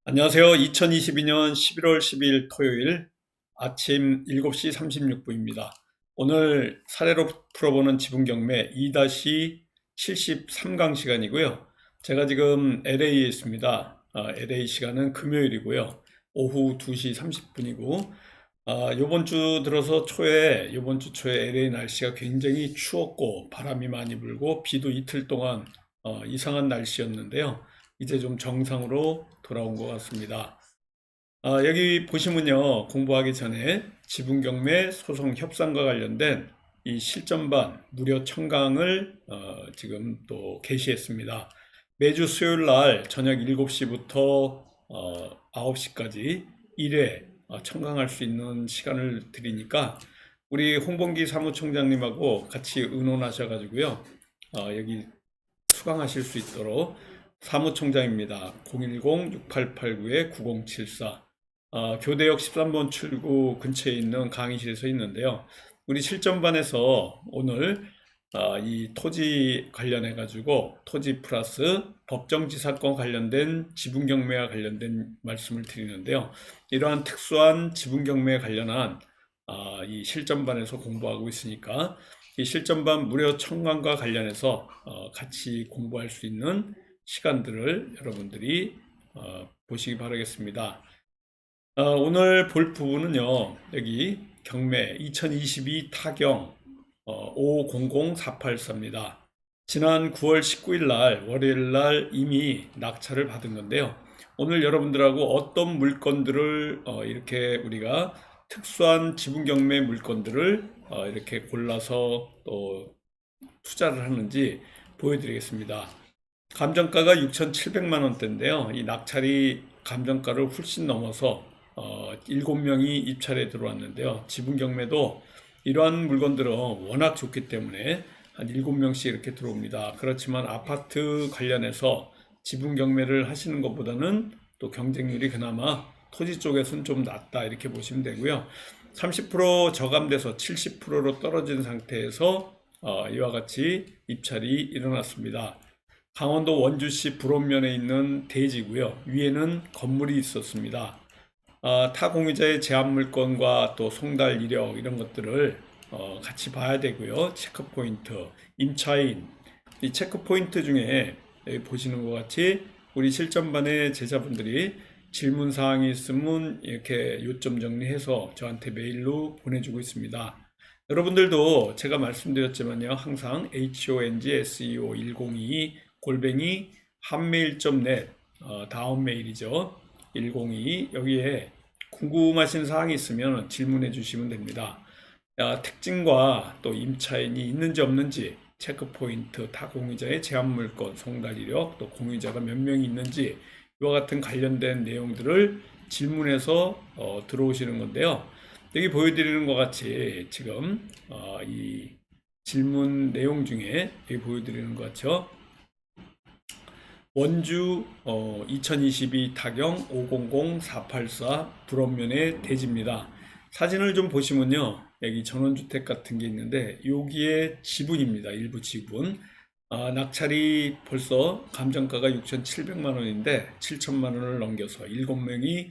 안녕하세요. 2022년 11월 10일 토요일 아침 7시 36분입니다. 오늘 사례로 풀어보는 지분경매 2-73강 시간이고요. 제가 지금 LA에 있습니다. LA 시간은 금요일이고요. 오후 2시 30분이고, 요번 주 들어서 요번 주 초에 LA 날씨가 굉장히 추웠고, 바람이 많이 불고, 비도 이틀 동안 이상한 날씨였는데요. 이제 좀 정상으로 돌아온 것 같습니다. 여기 보시면요, 공부하기 전에 지분경매 소송 협상과 관련된 이 실전반 무료 청강을 지금 또 게시했습니다. 매주 수요일 날 저녁 7시부터 9시까지 1회 청강할 수 있는 시간을 드리니까 우리 홍범기 사무총장님하고 같이 의논하셔가지고요, 여기 수강하실 수 있도록 사무총장입니다. 010-6889-9074 교대역 13번 출구 근처에 있는 강의실에서 있는데요. 우리 실전반에서 오늘 이 토지 관련해 가지고 토지 플러스 법정지사권 관련된 지분경매와 관련된 말씀을 드리는데요. 이러한 특수한 지분경매에 관련한 이 실전반에서 공부하고 있으니까 이 실전반 무료 청강과 관련해서 같이 공부할 수 있는 시간들을 여러분들이 보시기 바라겠습니다. 오늘 볼 부분은요, 여기 경매 2022 타경 500484입니다. 지난 9월 19일 날 월요일 날 이미 낙찰을 받은 건데요. 오늘 여러분들하고 어떤 물건들을 이렇게 우리가 특수한 지분경매 물건들을 이렇게 골라서 또 투자를 하는지 보여드리겠습니다. 감정가가 6,700만 원대인데요. 이 낙찰이 감정가를 훨씬 넘어서 7명이 입찰에 들어왔는데요. 지분 경매도 이러한 물건들은 워낙 좋기 때문에 한 7명씩 이렇게 들어옵니다. 그렇지만 아파트 관련해서 지분 경매를 하시는 것보다는 또 경쟁률이 그나마 토지 쪽에서는 좀 낮다 이렇게 보시면 되고요. 30% 저감돼서 70%로 떨어진 상태에서 이와 같이 입찰이 일어났습니다. 강원도 원주시 불원면에 있는 대지고요. 위에는 건물이 있었습니다. 타 공유자의 제한 물건과 또 송달 이력 이런 것들을 같이 봐야 되고요. 체크 포인트, 임차인, 이 체크 포인트 중에 여기 보시는 것 같이 우리 실전반의 제자분들이 질문 사항이 있으면 이렇게 요점 정리해서 저한테 메일로 보내주고 있습니다. 여러분들도 제가 말씀드렸지만요, 항상 hongseo1022 골뱅이 한메일.net 다음 메일이죠. 102 여기에 궁금하신 사항이 있으면 질문해 주시면 됩니다. 특징과 또 임차인이 있는지 없는지, 체크포인트, 타 공유자의 제한 물건, 송달 이력, 또 공유자가 몇 명이 있는지 이와 같은 관련된 내용들을 질문해서 들어오시는 건데요. 여기 보여드리는 것 같이 지금 이 질문 내용 중에 여기 보여드리는 것 같죠. 원주 2022 타경 500484 불원면의 대지입니다. 사진을 좀 보시면요, 여기 전원주택 같은 게 있는데 여기에 지분입니다. 일부 지분. 낙찰이 벌써 감정가가 6,700만 원인데 7천만 원을 넘겨서 7명이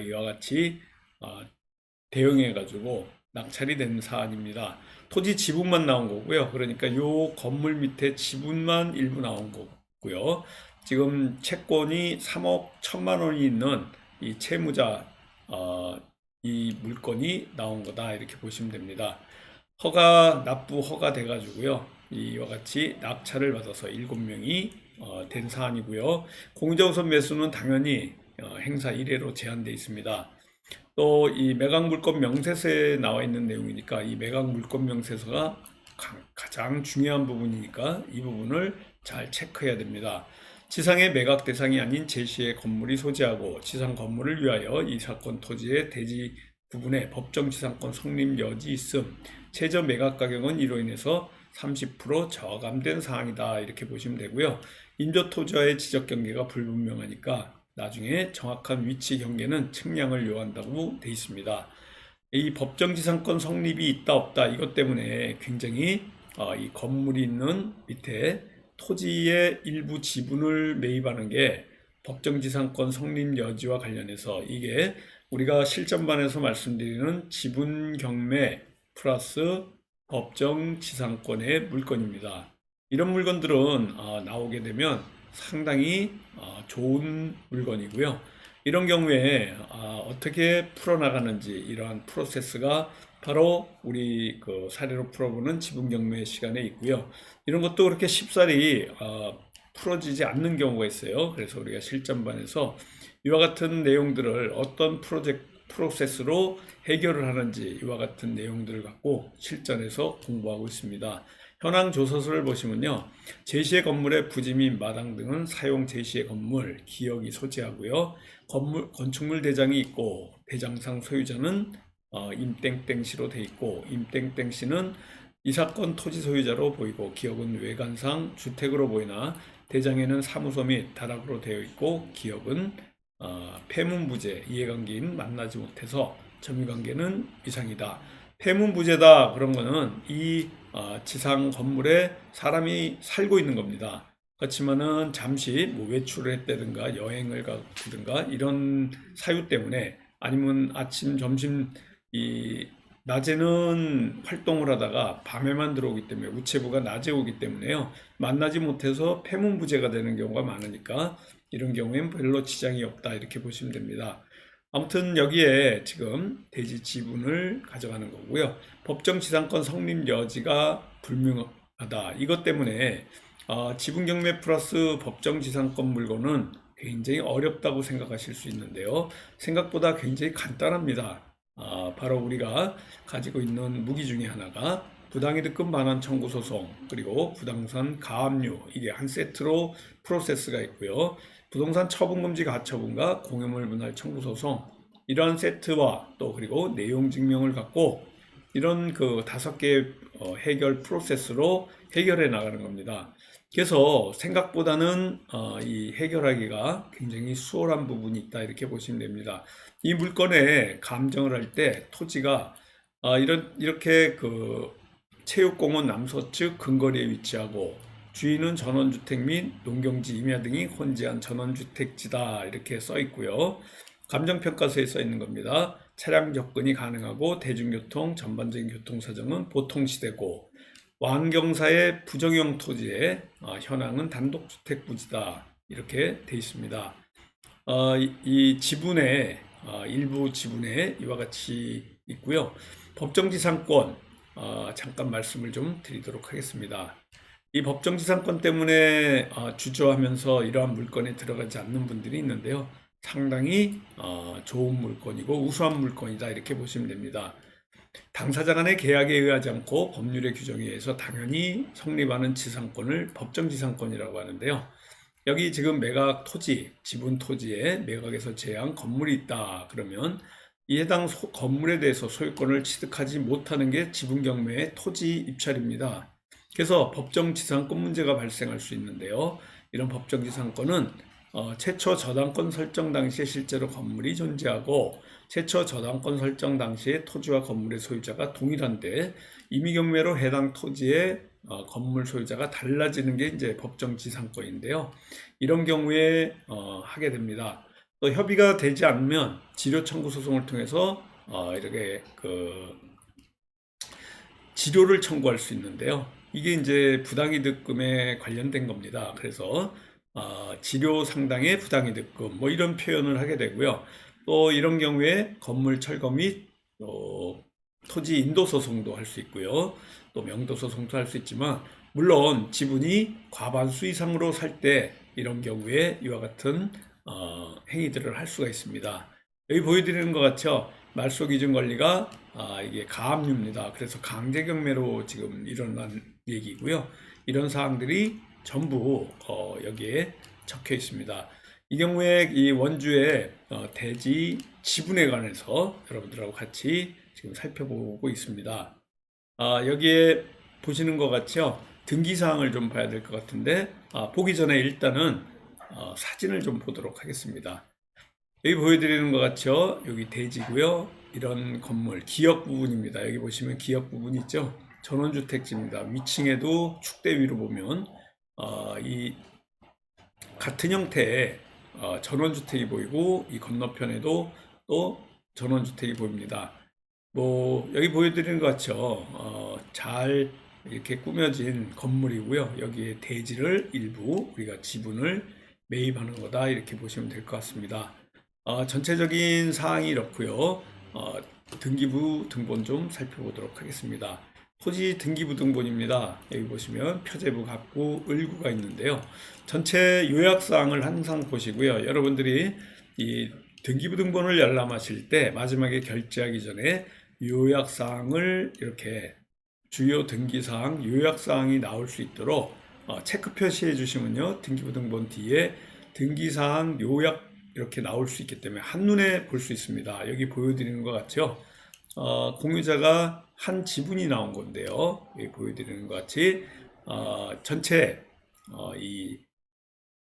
이와 같이 대응해 가지고 낙찰이 된 사안입니다. 토지 지분만 나온 거고요. 그러니까 요 건물 밑에 지분만 일부 나온 거고요. 지금 채권이 3억 1천만 원이 있는 이 채무자 이 물건이 나온 거다 이렇게 보시면 됩니다. 납부 허가 돼 가지고요. 이와 같이 낙찰을 받아서 7명이 된 사안이고요. 공정선 매수는 당연히 행사 1회로 제한되어 있습니다. 또 이 매각 물건 명세서에 나와 있는 내용이니까 이 매각 물건 명세서가 가장 중요한 부분이니까 이 부분을 잘 체크해야 됩니다. 지상의 매각 대상이 아닌 제시의 건물이 소지하고 지상 건물을 위하여 이 사건 토지의 대지 부분에 법정 지상권 성립 여지 있음, 최저 매각 가격은 이로 인해서 30% 저감된 사항이다 이렇게 보시면 되고요. 인조 토지와의 지적 경계가 불분명하니까 나중에 정확한 위치 경계는 측량을 요한다고 되어 있습니다. 이 법정지상권 성립이 있다 없다 이것 때문에 굉장히 이 건물이 있는 밑에 토지의 일부 지분을 매입하는 게 법정지상권 성립 여지와 관련해서 이게 우리가 실전반에서 말씀드리는 지분 경매 플러스 법정지상권의 물건입니다. 이런 물건들은 나오게 되면 상당히 좋은 물건이고요. 이런 경우에 어떻게 풀어나가는지 이러한 프로세스가 바로 우리 그 사례로 풀어보는 지분경매 시간에 있고요. 이런 것도 그렇게 쉽사리 풀어지지 않는 경우가 있어요. 그래서 우리가 실전반에서 이와 같은 내용들을 어떤 프로세스로 해결을 하는지 이와 같은 내용들을 갖고 실전에서 공부하고 있습니다. 현황 조서서를 보시면요. 제시의 건물의 부지 및 마당 등은 사용 제시의 건물, 기역이 소지하고요. 건축물 대장이 있고 대장상 소유자는 임땡땡시로 돼 있고 임땡땡시는 이 사건 토지 소유자로 보이고 기역은 외관상 주택으로 보이나 대장에는 사무소 및 다락으로 되어 있고 기역은 폐문부재 이해관계인 만나지 못해서 점유관계는 이상이다. 폐문부재다 그런 거는 이 지상 건물에 사람이 살고 있는 겁니다. 그렇지만은 잠시 뭐 외출을 했다든가 여행을 가든가 이런 사유 때문에 아니면 아침 점심 낮에는 활동을 하다가 밤에만 들어오기 때문에 우체부가 낮에 오기 때문에요. 만나지 못해서 폐문부재가 되는 경우가 많으니까 이런 경우엔 별로 지장이 없다 이렇게 보시면 됩니다. 아무튼 여기에 지금 대지 지분을 가져가는 거고요. 법정지상권 성립 여지가 불명하다. 이것 때문에 지분경매 플러스 법정지상권 물건은 굉장히 어렵다고 생각하실 수 있는데요. 생각보다 굉장히 간단합니다. 바로 우리가 가지고 있는 무기 중에 하나가 부당이득금 반환 청구 소송 그리고 부동산 가압류 이게 한 세트로 프로세스가 있고요. 부동산 처분금지 가처분과 공유물 분할 청구 소송 이러한 세트와 또 그리고 내용 증명을 갖고 이런 그 5개 해결 프로세스로 해결해 나가는 겁니다. 그래서 생각보다는 이 해결하기가 굉장히 수월한 부분이 있다 이렇게 보시면 됩니다. 이 물건에 감정을 할 때 토지가 이렇게 그 체육공원 남서측 근거리에 위치하고 주인은 전원주택 및 농경지 임야 등이 혼재한 전원주택지다 이렇게 써 있고요. 감정평가서에 써 있는 겁니다. 차량 접근이 가능하고 대중교통 전반적인 교통사정은 보통시대고 완경사의 부정형 토지의 현황은 단독주택 부지다 이렇게 돼 있습니다. 이 지분의 일부 지분에 이와 같이 있고요. 법정지상권 잠깐 말씀을 좀 드리도록 하겠습니다. 이 법정지상권 때문에 주저하면서 이러한 물건에 들어가지 않는 분들이 있는데요. 상당히 좋은 물건이고 우수한 물건이다 이렇게 보시면 됩니다. 당사자 간의 계약에 의하지 않고 법률의 규정에 의해서 당연히 성립하는 지상권을 법정지상권이라고 하는데요. 여기 지금 매각 토지, 지분 토지에 매각에서 제한 건물이 있다 그러면 이 해당 건물에 대해서 소유권을 취득하지 못하는 게 지분경매의 토지 입찰입니다. 그래서 법정지상권 문제가 발생할 수 있는데요. 이런 법정지상권은 최초 저당권 설정 당시에 실제로 건물이 존재하고 최초 저당권 설정 당시에 토지와 건물의 소유자가 동일한데 임의경매로 해당 토지의 건물 소유자가 달라지는 게 이제 법정지상권인데요. 이런 경우에 하게 됩니다. 또 협의가 되지 않으면 지료 청구 소송을 통해서 이렇게 그 지료를 청구할 수 있는데요. 이게 이제 부당이득금에 관련된 겁니다. 그래서 지료 상당의 부당이득금 뭐 이런 표현을 하게 되고요. 또 이런 경우에 건물 철거 및 토지 인도 소송도 할 수 있고요. 또 명도 소송도 할 수 있지만 물론 지분이 과반수 이상으로 살 때 이런 경우에 이와 같은 행위들을 할 수가 있습니다. 여기 보여드리는 것 같죠? 말소 기준 권리가 이게 가압류입니다. 그래서 강제 경매로 지금 일어난 얘기고요. 이런 사항들이 전부 여기에 적혀 있습니다. 이 경우에 이 원주의 대지 지분에 관해서 여러분들하고 같이 지금 살펴보고 있습니다. 여기에 보시는 것 같죠? 등기사항을 좀 봐야 될 것 같은데 보기 전에 일단은 사진을 좀 보도록 하겠습니다. 여기 보여드리는 것 같죠? 여기 대지고요. 이런 건물 기역 부분입니다. 여기 보시면 기역 부분 있죠? 전원주택지입니다. 위층에도 축대 위로 보면 이 같은 형태의 전원주택이 보이고 이 건너편에도 또 전원주택이 보입니다. 뭐 여기 보여드리는 것 같죠. 잘 이렇게 꾸며진 건물이고요. 여기에 대지를 일부 우리가 지분을 매입하는 거다 이렇게 보시면 될 것 같습니다. 전체적인 사항이 이렇고요. 등기부 등본 좀 살펴보도록 하겠습니다. 토지 등기부 등본입니다. 여기 보시면 표제부, 갑구, 을구가 있는데요. 전체 요약사항을 항상 보시고요. 여러분들이 이 등기부 등본을 열람하실 때 마지막에 결제하기 전에 요약사항을 이렇게 주요 등기사항, 요약사항이 나올 수 있도록 체크 표시해 주시면요. 등기부 등본 뒤에 등기사항 요약 이렇게 나올 수 있기 때문에 한눈에 볼 수 있습니다. 여기 보여드리는 것 같죠? 공유자가 한 지분이 나온 건데요. 여기 보여드리는 것 같이 전체 이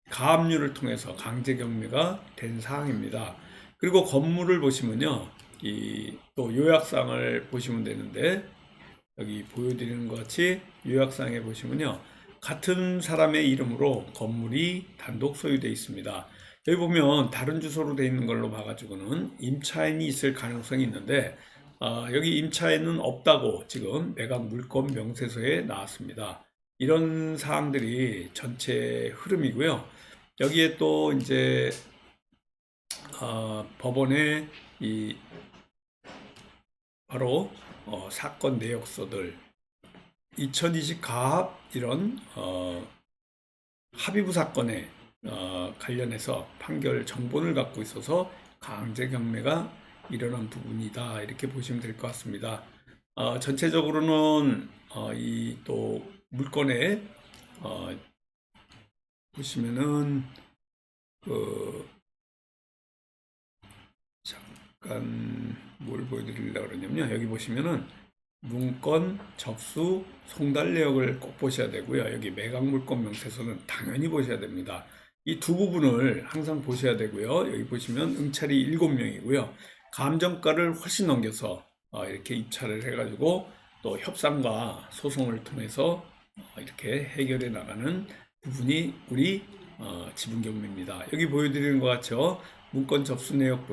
가압류를 통해서 강제 경매가 된 사항입니다. 그리고 건물을 보시면요. 이 또 요약사항을 보시면 되는데 여기 보여드리는 것 같이 요약사항에 보시면요. 같은 사람의 이름으로 건물이 단독 소유되어 있습니다. 여기 보면 다른 주소로 되어 있는 걸로 봐가지고는 임차인이 있을 가능성이 있는데 여기 임차인은 없다고 지금 매각 물권 명세서에 나왔습니다. 이런 사항들이 전체 흐름이고요. 여기에 또 이제 법원의 이 바로 사건 내역서들 2020 가합 이런 합의부 사건에 관련해서 판결 정본을 갖고 있어서 강제 경매가 일어난 부분이다 이렇게 보시면 될 것 같습니다. 전체적으로는 이 또 물건에 보시면은 잠깐 뭘 보여드리려고 그러냐면요. 여기 보시면은 문건, 접수, 송달 내역을 꼭 보셔야 되고요. 여기 매각 물권 명세서는 당연히 보셔야 됩니다. 이 두 부분을 항상 보셔야 되고요. 여기 보시면 응찰이 7명이고요. 감정가를 훨씬 넘겨서 이렇게 입찰을 해가지고 또 협상과 소송을 통해서 이렇게 해결해 나가는 부분이 우리 지분경매입니다. 여기 보여드리는 것 같죠? 문건 접수 내역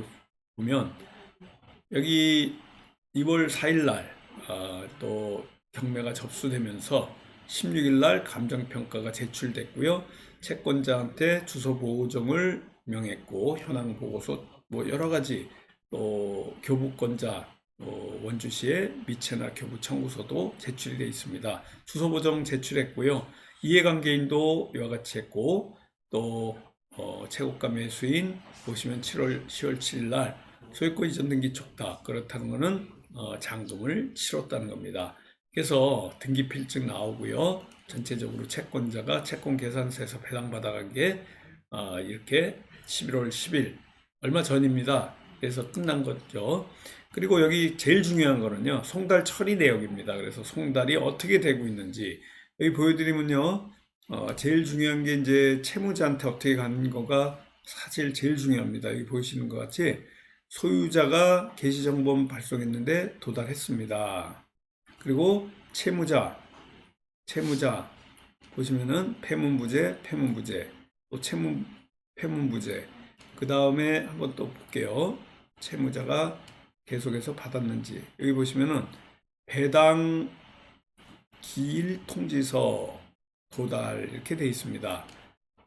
보면 여기 2월 4일 날 또 경매가 접수되면서 16일 날 감정평가가 제출됐고요. 채권자한테 주소 보호정을 명했고 현황 보고서 뭐 여러 가지 또 교부권자 원주시의 미채나 교부 청구서도 제출이 되어 있습니다. 주소 보정 제출했고요. 이해관계인도 이와 같이 했고 또 최고가 매수인 보시면 10월 7일 날 소유권 이전 등기 촉탁 그렇다는 것은 잔금을 치렀다는 겁니다. 그래서 등기 필증 나오고요. 전체적으로 채권자가 채권 계산서에서 배당받아간 게 이렇게 11월 10일 얼마 전입니다. 그래서 끝난 거죠. 그리고 여기 제일 중요한 거는요. 송달 처리 내역입니다. 그래서 송달이 어떻게 되고 있는지 여기 보여드리면요. 제일 중요한 게 이제 채무자한테 어떻게 가는 거가 사실 제일 중요합니다. 여기 보이시는 것 같이 소유자가 개시정보만 발송했는데 도달했습니다. 그리고 채무자 보시면은 폐문부재, 또 폐문부재. 그 다음에 한번 또 볼게요. 채무자가 계속해서 받았는지 여기 보시면은 배당 기일 통지서 도달 이렇게 되어 있습니다.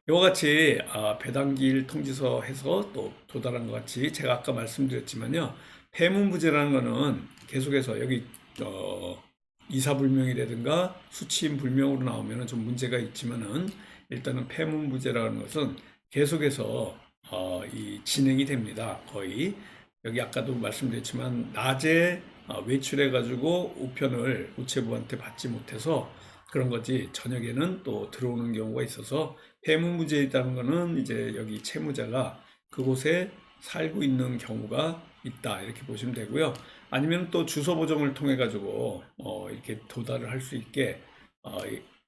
이와 같이 배당기일 통지서 해서 또 도달한 것 같이 제가 아까 말씀드렸지만요. 폐문부재라는 것은 계속해서 여기 이사불명이라든가 수취인 불명으로 나오면 좀 문제가 있지만은 일단은 폐문부재라는 것은 계속해서 이 진행이 됩니다. 거의 여기 아까도 말씀드렸지만 낮에 외출해 가지고 우편을 우체부한테 받지 못해서 그런 거지 저녁에는 또 들어오는 경우가 있어서 폐문부재에 있다는 거는 이제 여기 채무자가 그곳에 살고 있는 경우가 있다 이렇게 보시면 되고요. 아니면 또 주소 보정을 통해 가지고 이렇게 도달을 할 수 있게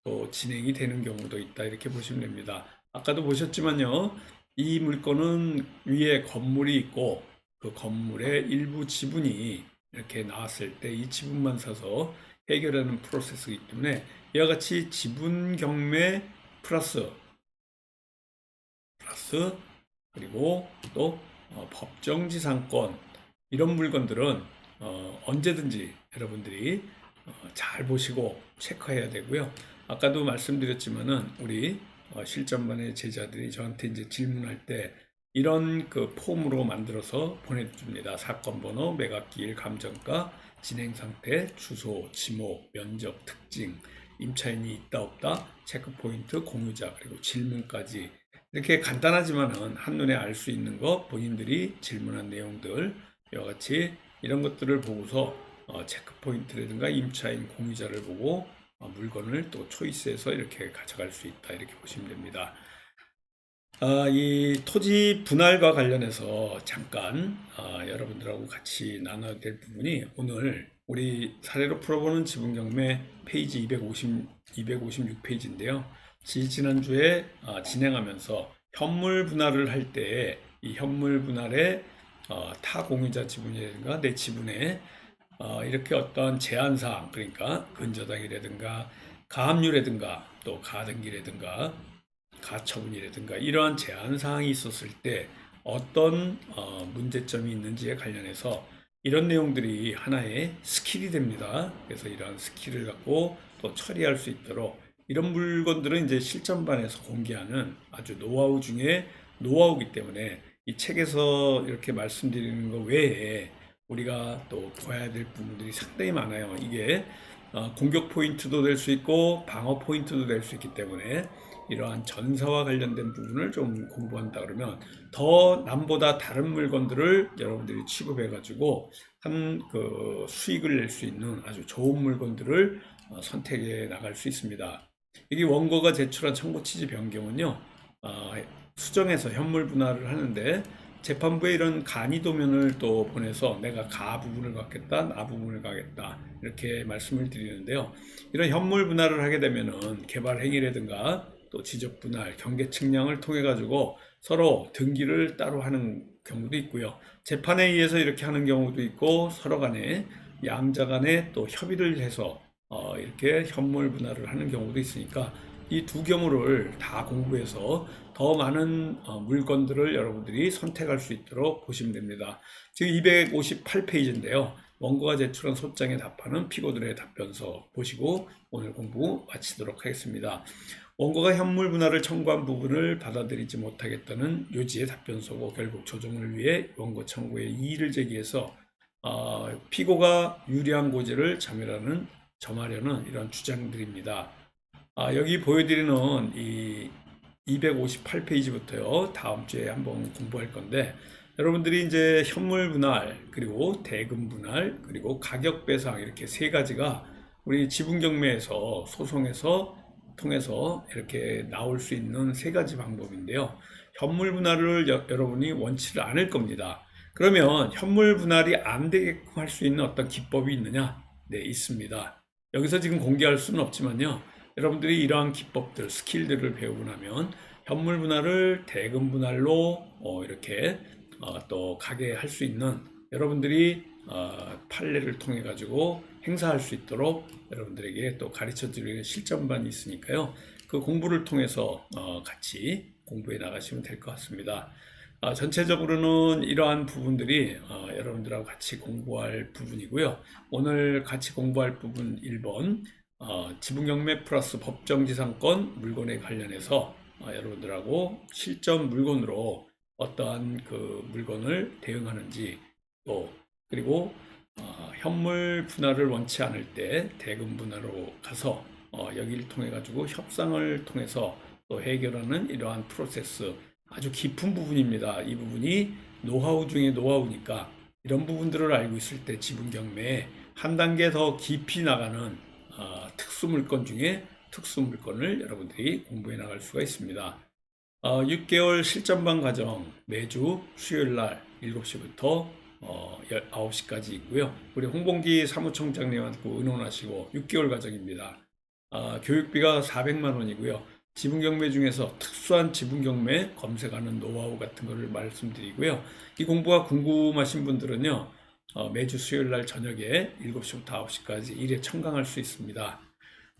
또 진행이 되는 경우도 있다 이렇게 보시면 됩니다. 아까도 보셨지만요. 이 물건은 위에 건물이 있고 그 건물의 일부 지분이 이렇게 나왔을 때 이 지분만 사서 해결하는 프로세스이기 때문에 이와 같이 지분 경매 플러스 그리고 또 법정지상권 이런 물건들은 언제든지 여러분들이 잘 보시고 체크해야 되고요. 아까도 말씀드렸지만은 우리 실전반의 제자들이 저한테 이제 질문할 때 이런 그 폼으로 만들어서 보내줍니다. 사건 번호, 매각기일, 감정가, 진행 상태, 주소, 지목, 면적, 특징, 임차인이 있다 없다, 체크 포인트, 공유자, 그리고 질문까지 이렇게 간단하지만은 한눈에 알 수 있는 거 본인들이 질문한 내용들 이와 같이 이런 것들을 보고서 체크 포인트라든가 임차인 공유자를 보고 물건을 또 초이스해서 이렇게 가져갈 수 있다 이렇게 보시면 됩니다. 이 토지 분할과 관련해서 잠깐 여러분들하고 같이 나눠야 될 부분이 오늘 우리 사례로 풀어보는 지분경매 페이지 256페이지인데요. 지난주에 진행하면서 현물 분할을 할 때 이 현물 분할에 타 공유자 지분이라든가 내 지분에 이렇게 어떤 제한사항, 그러니까 근저당이라든가 가압류라든가 또 가등기라든가 가처분이라든가 이러한 제한사항이 있었을 때 어떤 문제점이 있는지에 관련해서 이런 내용들이 하나의 스킬이 됩니다. 그래서 이러한 스킬을 갖고 또 처리할 수 있도록 이런 물건들은 이제 실전반에서 공개하는 아주 노하우 중에 노하우이기 때문에 이 책에서 이렇게 말씀드리는 것 외에 우리가 또 봐야 될 부분들이 상당히 많아요. 이게 공격 포인트도 될 수 있고 방어 포인트도 될 수 있기 때문에 이러한 전사와 관련된 부분을 좀 공부한다 그러면 더 남보다 다른 물건들을 여러분들이 취급해 가지고 한 그 수익을 낼 수 있는 아주 좋은 물건들을 선택해 나갈 수 있습니다. 여기 원고가 제출한 청구 취지 변경은요, 수정해서 현물 분할을 하는데 재판부에 이런 간이도면을 또 보내서 내가 가 부분을 갖겠다, 나 부분을 가겠다 이렇게 말씀을 드리는데요. 이런 현물 분할을 하게 되면은 개발 행위라든가 또 지적 분할, 경계 측량을 통해 가지고 서로 등기를 따로 하는 경우도 있고요. 재판에 의해서 이렇게 하는 경우도 있고 서로 간에 양자 간에 또 협의를 해서 이렇게 현물 분할을 하는 경우도 있으니까 이 두 경우를 다 공부해서 더 많은 물건들을 여러분들이 선택할 수 있도록 보시면 됩니다. 지금 258페이지인데요. 원고가 제출한 소장에 답하는 피고들의 답변서 보시고 오늘 공부 마치도록 하겠습니다. 원고가 현물 분할을 청구한 부분을 받아들이지 못하겠다는 요지의 답변서고 결국 조정을 위해 원고 청구에 이의를 제기해서 피고가 유리한 고지를 점하려는 이런 주장들입니다. 여기 보여드리는 이 258페이지부터요. 다음 주에 한번 공부할 건데 여러분들이 이제 현물 분할 그리고 대금 분할 그리고 가격 배상 이렇게 세 가지가 우리 지분 경매에서 소송에서 통해서 이렇게 나올 수 있는 세 가지 방법인데요. 현물 분할을 여러분이 원치를 않을 겁니다. 그러면 현물 분할이 안 되게끔 할 수 있는 어떤 기법이 있느냐? 네, 있습니다. 여기서 지금 공개할 수는 없지만요. 여러분들이 이러한 기법들, 스킬들을 배우고 나면 현물 분할을 대금 분할로 이렇게 또 가게 할 수 있는 여러분들이 판례를 통해 가지고 행사할 수 있도록 여러분들에게 또 가르쳐 드리는 실전반이 있으니까요. 그 공부를 통해서 같이 공부해 나가시면 될 것 같습니다. 전체적으로는 이러한 부분들이 여러분들하고 같이 공부할 부분이고요. 오늘 같이 공부할 부분 1번 지분경매 플러스 법정지상권 물건에 관련해서 여러분들하고 실전 물건으로 어떠한 그 물건을 대응하는지 또 그리고 현물 분할을 원치 않을 때 대금 분할로 가서 여기를 통해 가지고 협상을 통해서 또 해결하는 이러한 프로세스 아주 깊은 부분입니다. 이 부분이 노하우 중에 노하우니까 이런 부분들을 알고 있을 때 지분경매에 한 단계 더 깊이 나가는 특수물건 중에 특수물건을 여러분들이 공부해 나갈 수가 있습니다. 6개월 실전반 과정 매주 수요일날 7시부터 9시까지 있고요. 우리 홍봉기 사무총장님한테 의논하시고 6개월 과정입니다. 교육비가 400만 원이고요. 지분경매 중에서 특수한 지분경매 검색하는 노하우 같은 거를 말씀드리고요. 이 공부가 궁금하신 분들은요. 매주 수요일날 저녁에 7시부터 9시까지 1회 청강할 수 있습니다.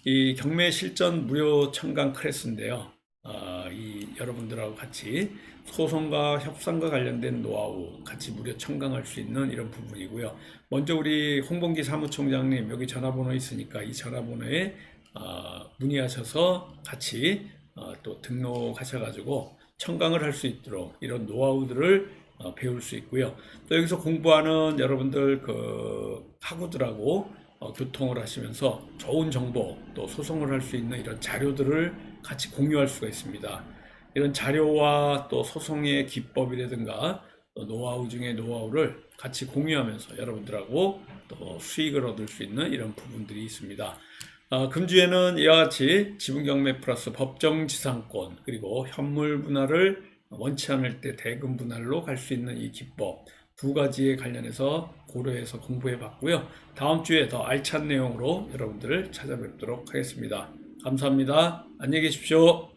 이 경매 실전 무료 청강 클래스인데요. 이 여러분들하고 같이 소송과 협상과 관련된 노하우 같이 무료 청강할 수 있는 이런 부분이고요. 먼저 우리 홍범기 사무총장님 여기 전화번호 있으니까 이 전화번호에 문의하셔서 같이 또 등록하셔가지고 청강을 할 수 있도록 이런 노하우들을 배울 수 있고요. 또 여기서 공부하는 여러분들 그 학우들하고 교통을 하시면서 좋은 정보 또 소송을 할 수 있는 이런 자료들을 같이 공유할 수가 있습니다. 이런 자료와 또 소송의 기법이라든가 또 노하우 중에 노하우를 같이 공유하면서 여러분들하고 또 수익을 얻을 수 있는 이런 부분들이 있습니다. 금주에는 이와 같이 지분경매 플러스 법정지상권 그리고 현물 분할을 원치 않을 때 대금 분할로 갈 수 있는 이 기법 두 가지에 관련해서 고려해서 공부해 봤고요. 다음 주에 더 알찬 내용으로 여러분들을 찾아뵙도록 하겠습니다. 감사합니다. 안녕히 계십시오.